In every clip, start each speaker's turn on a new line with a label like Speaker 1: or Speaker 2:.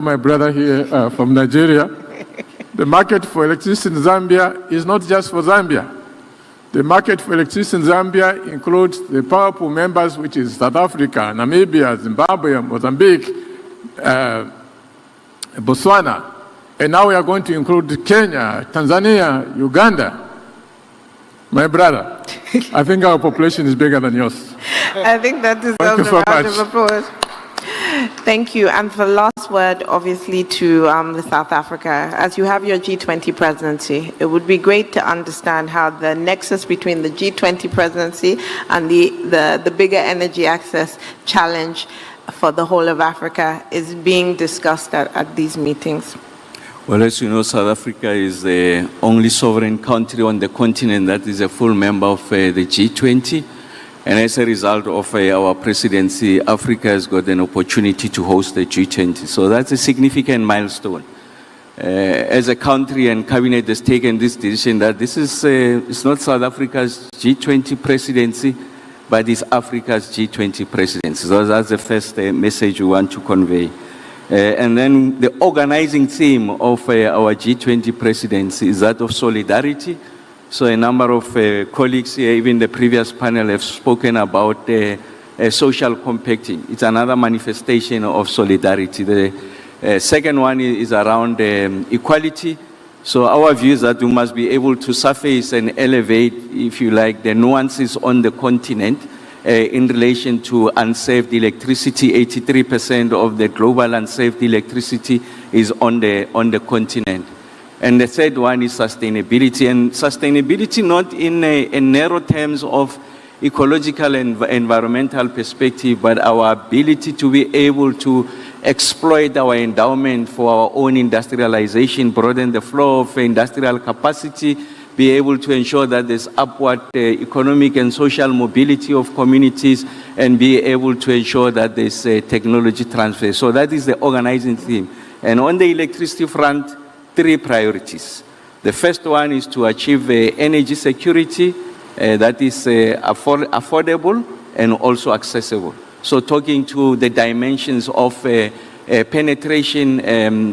Speaker 1: My brother here from Nigeria, the market for electricity in Zambia is not just for Zambia. The market for electricity in Zambia includes the powerful members, which is South Africa, Namibia, Zimbabwe, Mozambique, Botswana. And now we are going to include Kenya, Tanzania, Uganda. My brother, I think our population is bigger than yours.
Speaker 2: I think that deserves a round of applause. Thank you. And the last word, obviously, to South Africa. As you have your G20 presidency, it would be great to understand how the nexus between the G20 presidency and the bigger energy access challenge for the whole of Africa is being discussed at these meetings.
Speaker 3: Well, as you know, South Africa is the only sovereign country on the continent that is a full member of the G20. And as a result of our presidency, Africa has got an opportunity to host the G20. So that's a significant milestone. As a country and cabinet has taken this decision that this is it's not South Africa's G20 presidency, but it's Africa's G20 presidency. So that's the first message we want to convey. And then the organizing theme of our G20 presidency is that of solidarity. So a number of colleagues here, even the previous panel, have spoken about social compacting. It's another manifestation of solidarity. The second one is around equality. So our view is that we must be able to surface and elevate, if you like, the nuances on the continent in relation to unsaved electricity. 83% of the global unsaved electricity is on the continent. And the third one is sustainability. And sustainability not in narrow terms of ecological and environmental perspective, but our ability to be able to exploit our endowment for our own industrialization, broaden the flow of industrial capacity, be able to ensure that there's upward economic and social mobility of communities, and be able to ensure that there's technology transfer. So that is the organizing theme. And on the electricity front, 3 priorities. The first one is to achieve energy security that is affordable and also accessible. So talking to the dimensions of penetration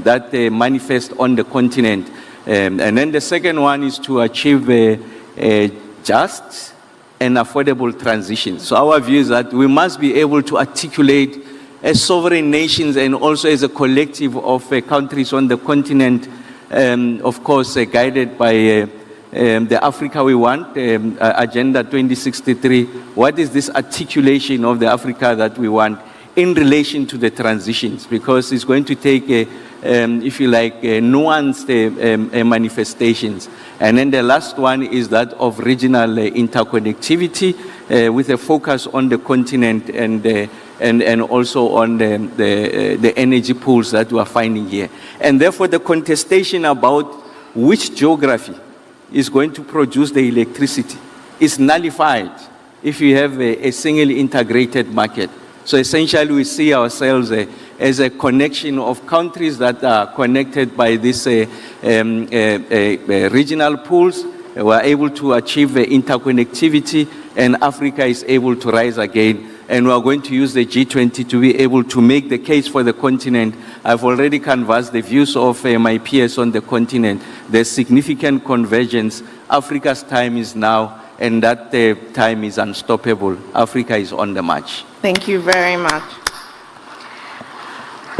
Speaker 3: that manifest on the continent. And then the second one is to achieve a just and affordable transition. So our view is that we must be able to articulate as sovereign nations and also as a collective of countries on the continent, of course, guided by the Africa we want, Agenda 2063. What is this articulation of the Africa that we want in relation to the transitions? Because it's going to take, if you like, nuanced manifestations. And then the last one is that of regional interconnectivity with a focus on the continent and also on the energy pools that we are finding here. And therefore, the contestation about which geography is going to produce the electricity is nullified if you have a single integrated market. So essentially, we see ourselves as a connection of countries that are connected by these regional pools. We are able to achieve interconnectivity, and Africa is able to rise again. And we are going to use the G20 to be able to make the case for the continent. I've already canvassed the views of my peers on the continent. There's significant convergence. Africa's time is now, and that time is unstoppable. Africa is on the march.
Speaker 2: Thank you very much.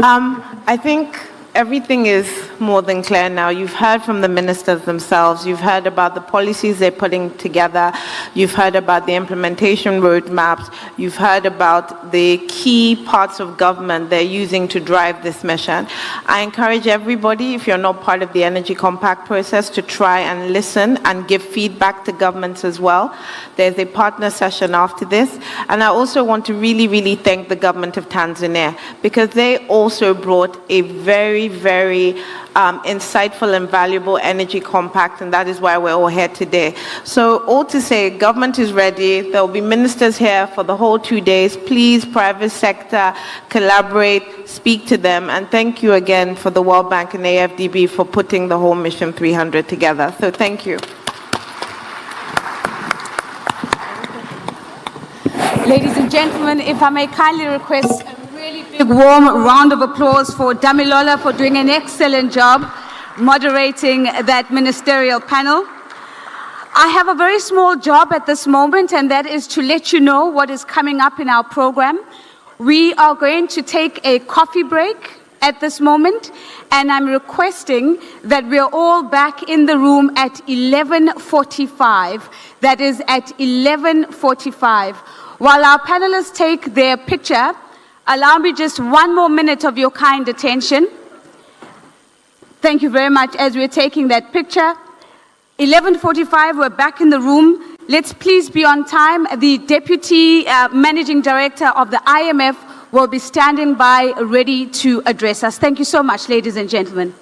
Speaker 2: I think everything is more than clear now. You've heard from the ministers themselves. You've heard about the policies they're putting together. You've heard about the implementation roadmaps. You've heard about the key parts of government they're using to drive this mission. I encourage everybody, if you're not part of the Energy Compact process, to try and listen and give feedback to governments as well. There's a partner session after this. And I also want to really thank the government of Tanzania, because they also brought a very insightful and valuable energy compact, and that is why we're all here today. So all to say, government is ready. There will be ministers here for the whole 2 days. Please, private sector, collaborate, speak to them, and thank you again for the World Bank and AFDB for putting the whole Mission 300 together. So thank you.
Speaker 4: Ladies and gentlemen, if I may kindly request a really big big warm round of applause for Damilola for doing an excellent job moderating that ministerial panel. I have a very small job at this moment, and that is to let you know what is coming up in our program. We are going to take a coffee break at this moment, and I'm requesting that we are all back in the room at 11:45. That is at 11:45. While our panelists take their picture, allow me just one more minute of your kind attention. Thank you very much as we're taking that picture. 11:45, we're back in the room. Let's please be on time. The Deputy Managing Director of the IMF will be standing by ready to address us. Thank you so much, ladies and gentlemen.